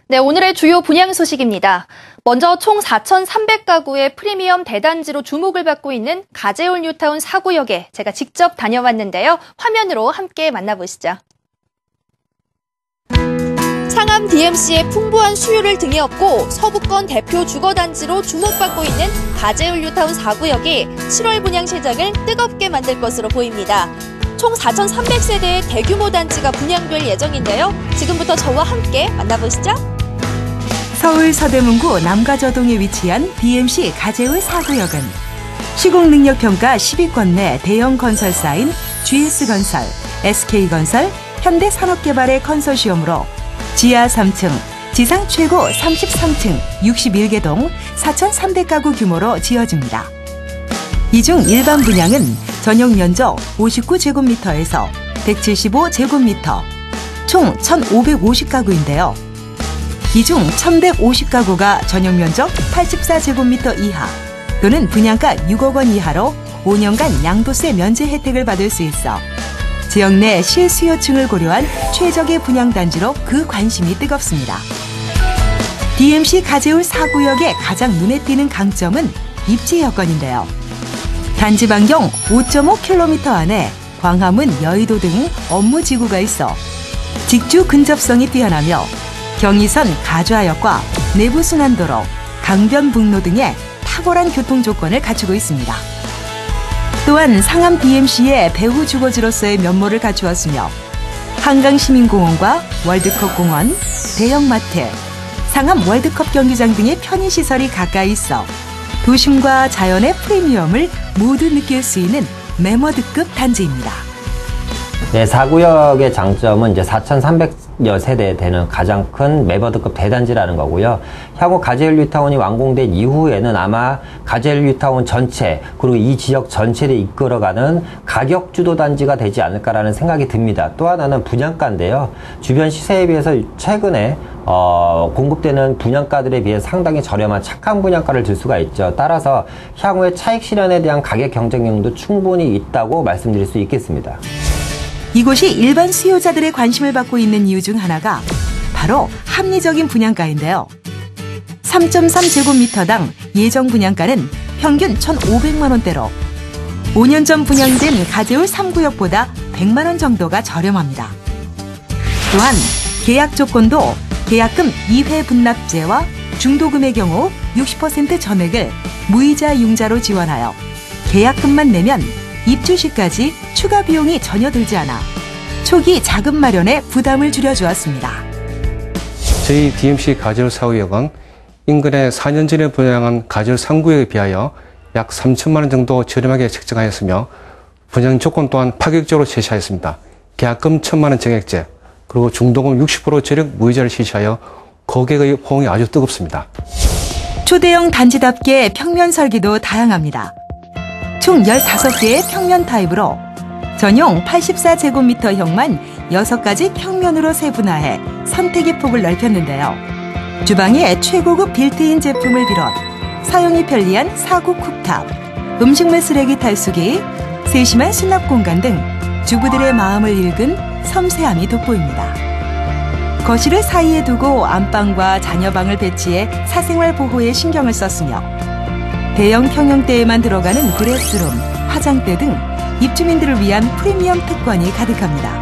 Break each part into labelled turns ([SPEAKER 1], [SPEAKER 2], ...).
[SPEAKER 1] 네, 오늘의 주요 분양 소식입니다. 먼저 총 4,300가구의 프리미엄 대단지로 주목을 받고 있는 가재울 뉴타운 4구역에 제가 직접 다녀왔는데요. 화면으로 함께 만나보시죠. 상암 DMC의 풍부한 수요를 등에 업고 서부권 대표 주거단지로 주목받고 있는 가재울 뉴타운 4구역이 7월 분양 시장을 뜨겁게 만들 것으로 보입니다. 총 4,300세대의 대규모 단지가 분양될 예정인데요. 지금부터 저와 함께 만나보시죠.
[SPEAKER 2] 서울 서대문구 남가저동에 위치한 DMC 가재울 4구역은 시공능력평가 10위권 내 대형 건설사인 GS건설, SK건설, 현대산업개발의 컨소시엄으로 지하 3층, 지상 최고 33층 61개 동 4,300가구 규모로 지어집니다. 이 중 일반 분양은 전용 면적 59제곱미터에서 175제곱미터, 총 1,550가구인데요. 이 중 1,150가구가 전용 면적 84제곱미터 이하 또는 분양가 6억 원 이하로 5년간 양도세 면제 혜택을 받을 수 있어 지역 내 실수요층을 고려한 최적의 분양단지로 그 관심이 뜨겁습니다. DMC 가재울 4구역의 가장 눈에 띄는 강점은 입지 여건인데요. 단지 반경 5.5km 안에 광화문, 여의도 등 업무지구가 있어 직주 근접성이 뛰어나며 경의선 가좌역과 내부순환도로, 강변북로 등의 탁월한 교통조건을 갖추고 있습니다. 또한 상암 DMC의 배후 주거지로서의 면모를 갖추었으며 한강시민공원과 월드컵공원, 대형마트, 상암 월드컵 경기장 등의 편의시설이 가까이 있어 도심과 자연의 프리미엄을 모두 느낄 수 있는 매머드급 단지입니다.
[SPEAKER 3] 네, 4구역의 장점은 이제 4,300여 세대 되는 가장 큰 매버드급 대단지라는 거고요. 향후 가재울 뉴타운이 완공된 이후에는 아마 가재울 뉴타운 전체 그리고 이 지역 전체를 이끌어가는 가격 주도 단지가 되지 않을까라는 생각이 듭니다. 또 하나는 분양가인데요. 주변 시세에 비해서 최근에 공급되는 분양가들에 비해 상당히 저렴한 착한 분양가를 줄 수가 있죠. 따라서 향후의 차익 실현에 대한 가격 경쟁력도 충분히 있다고 말씀드릴 수 있겠습니다.
[SPEAKER 2] 이곳이 일반 수요자들의 관심을 받고 있는 이유 중 하나가 바로 합리적인 분양가인데요. 3.3제곱미터당 예정 분양가는 평균 1,500만 원대로 5년 전 분양된 가재울 3구역보다 100만 원 정도가 저렴합니다. 또한 계약 조건도 계약금 2회 분납제와 중도금의 경우 60% 전액을 무이자 융자로 지원하여 계약금만 내면 입주 시까지 추가 비용이 전혀 들지 않아 초기 자금 마련에 부담을 줄여주었습니다.
[SPEAKER 4] 저희 DMC 가재울 4구역은 인근에 4년 전에 분양한 가재울 3구역에 비하여 약 3천만 원 정도 저렴하게 책정하였으며 분양 조건 또한 파격적으로 제시하였습니다. 계약금 1,000만 원 정액제, 그리고 중도금 60% 전액 무이자를 실시하여 고객의 호응이 아주 뜨겁습니다.
[SPEAKER 2] 초대형 단지답게 평면 설계도 다양합니다. 총 15개의 평면 타입으로 전용 84제곱미터형만 6가지 평면으로 세분화해 선택의 폭을 넓혔는데요. 주방에 최고급 빌트인 제품을 비롯 사용이 편리한 4구 쿡탑, 음식물 쓰레기 탈수기, 세심한 수납 공간 등 주부들의 마음을 읽은 섬세함이 돋보입니다. 거실을 사이에 두고 안방과 자녀방을 배치해 사생활 보호에 신경을 썼으며 대형 평형대에만 들어가는 드레스룸, 화장대 등 입주민들을 위한 프리미엄 특권이 가득합니다.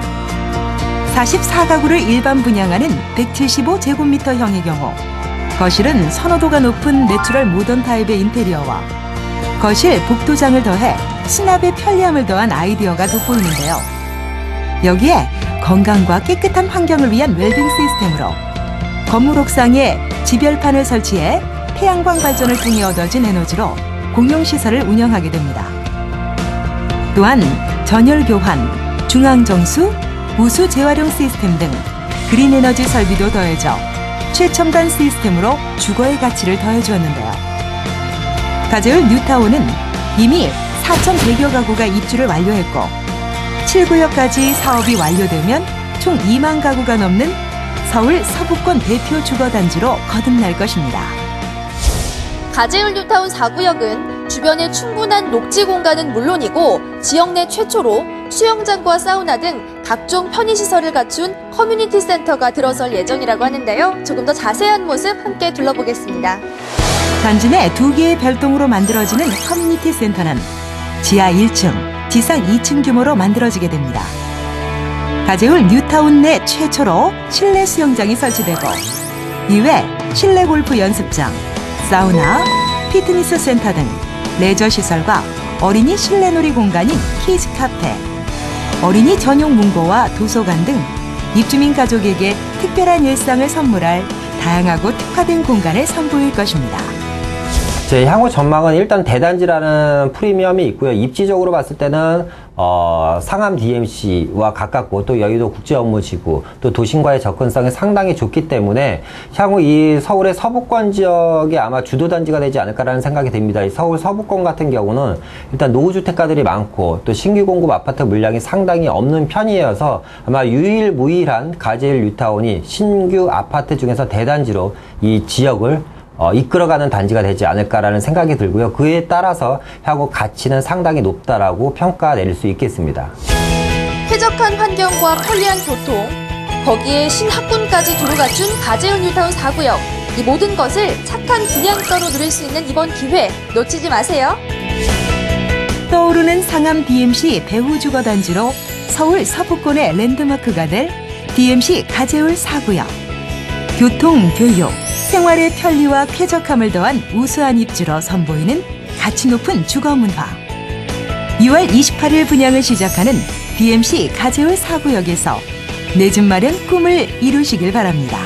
[SPEAKER 2] 44가구를 일반 분양하는 175제곱미터형의 경우 거실은 선호도가 높은 내추럴 모던 타입의 인테리어와 거실 복도장을 더해 수납의 편리함을 더한 아이디어가 돋보이는데요. 여기에 건강과 깨끗한 환경을 위한 웰빙 시스템으로 건물 옥상에 지별판을 설치해 태양광 발전을 통해 얻어진 에너지로 공용시설을 운영하게 됩니다. 또한 전열 교환, 중앙정수, 우수 재활용 시스템 등 그린 에너지 설비도 더해져 최첨단 시스템으로 주거의 가치를 더해주었는데요. 가재울 뉴타운은 이미 4,100여 가구가 입주를 완료했고 7구역까지 사업이 완료되면 총 2만 가구가 넘는 서울 서부권 대표 주거단지로 거듭날 것입니다.
[SPEAKER 1] 가재울 뉴타운 4구역은 주변에 충분한 녹지 공간은 물론이고 지역 내 최초로 수영장과 사우나 등 각종 편의시설을 갖춘 커뮤니티 센터가 들어설 예정이라고 하는데요. 조금 더 자세한 모습 함께 둘러보겠습니다.
[SPEAKER 2] 단지 내 2개의 별동으로 만들어지는 커뮤니티 센터는 지하 1층, 지상 2층 규모로 만들어지게 됩니다. 가재울 뉴타운 내 최초로 실내 수영장이 설치되고 이외 실내 골프 연습장, 사우나, 피트니스 센터 등 레저 시설과 어린이 실내 놀이 공간인 키즈 카페, 어린이 전용 문고와 도서관 등 입주민 가족에게 특별한 일상을 선물할 다양하고 특화된 공간을 선보일 것입니다.
[SPEAKER 3] 제 향후 전망은 일단 대단지라는 프리미엄이 있고요. 입지적으로 봤을 때는 상암 DMC와 가깝고 또 여의도 국제업무지구 또 도심과의 접근성이 상당히 좋기 때문에 향후 이 서울의 서부권 지역이 아마 주도단지가 되지 않을까라는 생각이 듭니다. 이 서울 서부권 같은 경우는 일단 노후주택가들이 많고 또 신규 공급 아파트 물량이 상당히 없는 편이어서 아마 유일무이한 가재일 뉴타운이 신규 아파트 중에서 대단지로 이 지역을 이끌어가는 단지가 되지 않을까라는 생각이 들고요. 그에 따라서 향후 가치는 상당히 높다라고 평가 내릴 수 있겠습니다.
[SPEAKER 1] 쾌적한 환경과 편리한 교통, 거기에 신학군까지 두루 갖춘 가재울 뉴타운 4구역. 이 모든 것을 착한 분양가로 누릴 수 있는 이번 기회 놓치지 마세요.
[SPEAKER 2] 떠오르는 상암 DMC 배후주거단지로 서울 서부권의 랜드마크가 될 DMC 가재울 4구역. 교통, 교육, 생활의 편리와 쾌적함을 더한 우수한 입지로 선보이는 가치 높은 주거문화. 2월 28일 분양을 시작하는 DMC 가재울 4구역에서 내 집 마련 꿈을 이루시길 바랍니다.